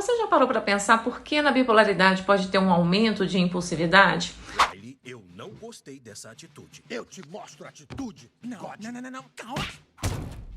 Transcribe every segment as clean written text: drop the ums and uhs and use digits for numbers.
você já parou para pensar por que na bipolaridade pode ter um aumento de impulsividade? Eu não gostei dessa atitude. Eu te mostro a atitude. Não, calma.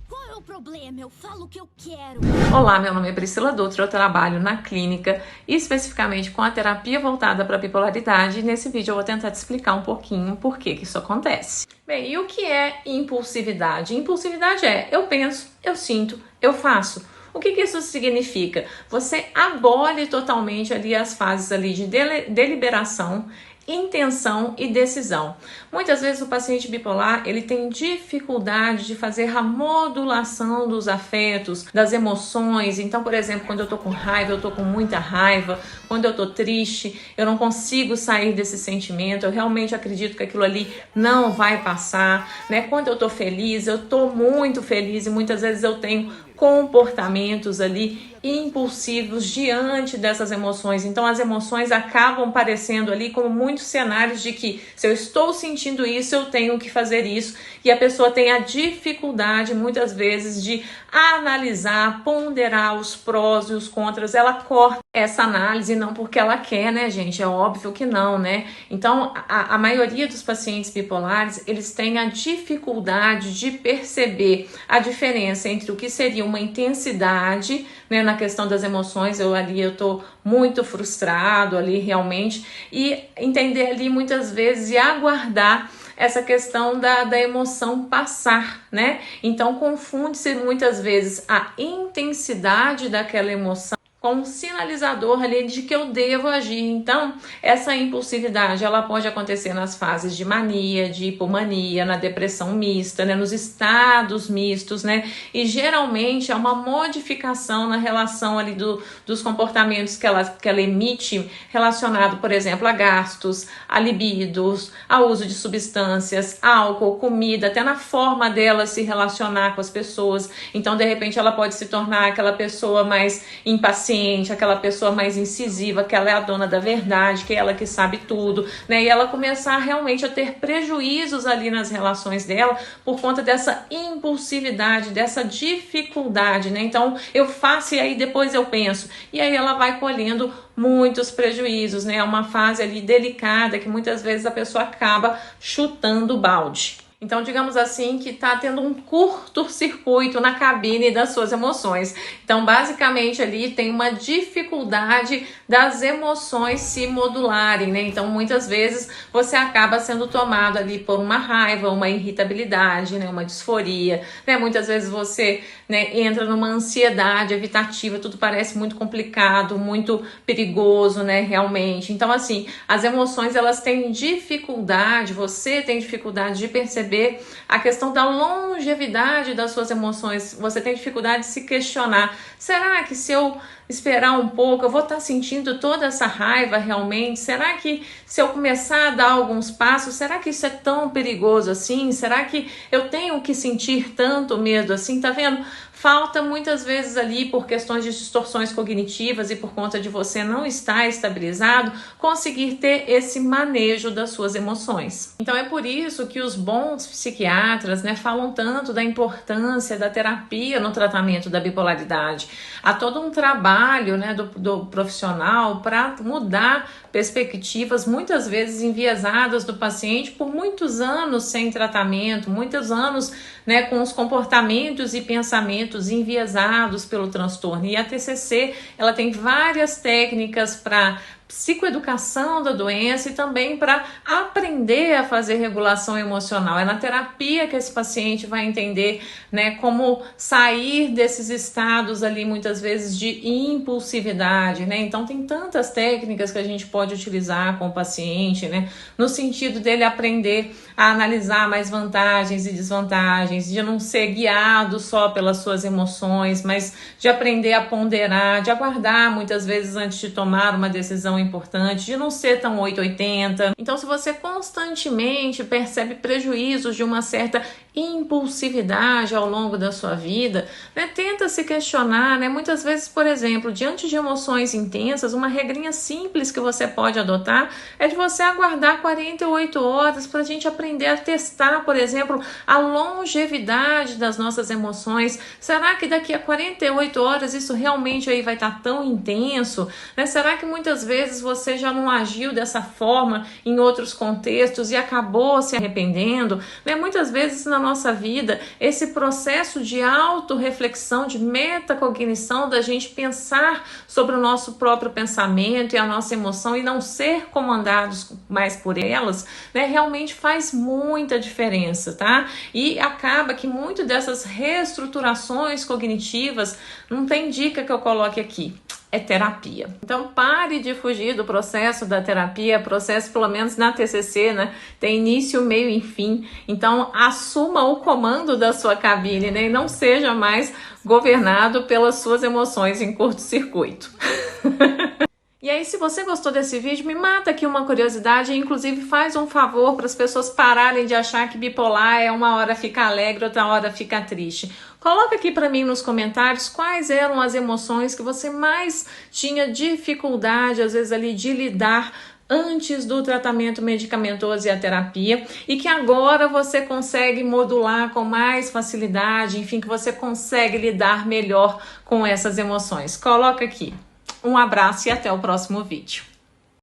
Qual é o problema? Eu falo o que eu quero. Olá, meu nome é Priscila Dutra, eu trabalho na clínica, especificamente com a terapia voltada para a bipolaridade, e nesse vídeo eu vou tentar te explicar um pouquinho por que isso acontece. Bem, e o que é impulsividade? Impulsividade é eu penso, eu sinto, eu faço. O que isso significa? Você abole totalmente ali as fases ali de deliberação, intenção e decisão. Muitas vezes o paciente bipolar, ele tem dificuldade de fazer a modulação dos afetos, das emoções. Então, por exemplo, quando eu tô com raiva, eu tô com muita raiva. Quando eu tô triste, eu não consigo sair desse sentimento. Eu realmente acredito que aquilo ali não vai passar, né? Quando eu tô feliz, eu tô muito feliz e muitas vezes eu tenho comportamentos ali impulsivos diante dessas emoções. Então as emoções acabam parecendo ali como muitos cenários de que se eu estou sentindo isso, eu tenho que fazer isso, e a pessoa tem a dificuldade muitas vezes de analisar, ponderar os prós e os contras. Ela corta essa análise não porque ela quer, né, gente? É óbvio que não, né? Então a maioria dos pacientes bipolares, eles têm a dificuldade de perceber a diferença entre o que seria uma intensidade, né, na questão das emoções. Eu tô muito frustrado ali realmente, e entender ali muitas vezes e aguardar essa questão da emoção passar, né? Então confunde-se muitas vezes a intensidade daquela emoção com um sinalizador ali de que eu devo agir. Então, essa impulsividade, ela pode acontecer nas fases de mania, de hipomania, na depressão mista, né, nos estados mistos, né, e geralmente é uma modificação na relação ali dos comportamentos que ela emite, relacionado, por exemplo, a gastos, a libidos, ao uso de substâncias, álcool, comida, até na forma dela se relacionar com as pessoas. Então, de repente, ela pode se tornar aquela pessoa mais impaciente, aquela pessoa mais incisiva, que ela é a dona da verdade, que é ela que sabe tudo, né? E ela começar realmente a ter prejuízos ali nas relações dela por conta dessa impulsividade, dessa dificuldade, né? Então eu faço e aí depois eu penso, e aí ela vai colhendo muitos prejuízos, né? É uma fase ali delicada que muitas vezes a pessoa acaba chutando o balde. Então, digamos assim, que está tendo um curto-circuito na cabine das suas emoções. Então, basicamente, ali tem uma dificuldade das emoções se modularem, né? Então, muitas vezes, você acaba sendo tomado ali por uma raiva, uma irritabilidade, né? Uma disforia, né? Muitas vezes você, né, entra numa ansiedade evitativa, tudo parece muito complicado, muito perigoso, né? Realmente. Então, assim, as emoções, elas têm dificuldade, você tem dificuldade de perceber a questão da longevidade das suas emoções. Você tem dificuldade de se questionar: será que se eu esperar um pouco eu vou estar sentindo toda essa raiva realmente? Será que se eu começar a dar alguns passos, será que isso é tão perigoso assim? Será que eu tenho que sentir tanto medo assim? Tá vendo? Falta muitas vezes ali, por questões de distorções cognitivas e por conta de você não estar estabilizado, conseguir ter esse manejo das suas emoções. Então é por isso que os bons psiquiatras, né, falam tanto da importância da terapia no tratamento da bipolaridade. Há todo um trabalho, né, do profissional para mudar perspectivas muitas vezes enviesadas do paciente por muitos anos sem tratamento, muitos anos, né, com os comportamentos e pensamentos enviesados pelo transtorno. E a TCC, ela tem várias técnicas para psicoeducação da doença e também para aprender a fazer regulação emocional. É na terapia que esse paciente vai entender, né, como sair desses estados ali muitas vezes de impulsividade, né? Então tem tantas técnicas que a gente pode utilizar com o paciente, né, no sentido dele aprender a analisar mais vantagens e desvantagens, de não ser guiado só pelas suas emoções, mas de aprender a ponderar, de aguardar muitas vezes antes de tomar uma decisão decisão importante, de não ser tão 880. Então, se você constantemente percebe prejuízos de uma certa impulsividade ao longo da sua vida, né, tenta se questionar, né? Muitas vezes, por exemplo, diante de emoções intensas, uma regrinha simples que você pode adotar é de você aguardar 48 horas para a gente aprender a testar, por exemplo, a longevidade das nossas emoções. Será que daqui a 48 horas isso realmente aí vai estar tão intenso? Né? Será que muitas vezes você já não agiu dessa forma em outros contextos e acabou se arrependendo? Né? Muitas vezes na nossa vida, esse processo de autorreflexão, de metacognição, da gente pensar sobre o nosso próprio pensamento e a nossa emoção e não ser comandados mais por elas, né, realmente faz muita diferença, tá? E acaba que muito dessas reestruturações cognitivas, não tem dica que eu coloque aqui, é terapia. Então pare de fugir do processo da terapia, processo pelo menos na TCC, né, tem início, meio e fim. Então assuma o comando da sua cabine, né, e não seja mais governado pelas suas emoções em curto-circuito. E aí, se você gostou desse vídeo, me mata aqui uma curiosidade e inclusive faz um favor para as pessoas pararem de achar que bipolar é uma hora fica alegre, outra hora fica triste. Coloca aqui para mim nos comentários quais eram as emoções que você mais tinha dificuldade, às vezes ali, de lidar antes do tratamento medicamentoso e a terapia, e que agora você consegue modular com mais facilidade, enfim, que você consegue lidar melhor com essas emoções. Coloca aqui. Um abraço e até o próximo vídeo.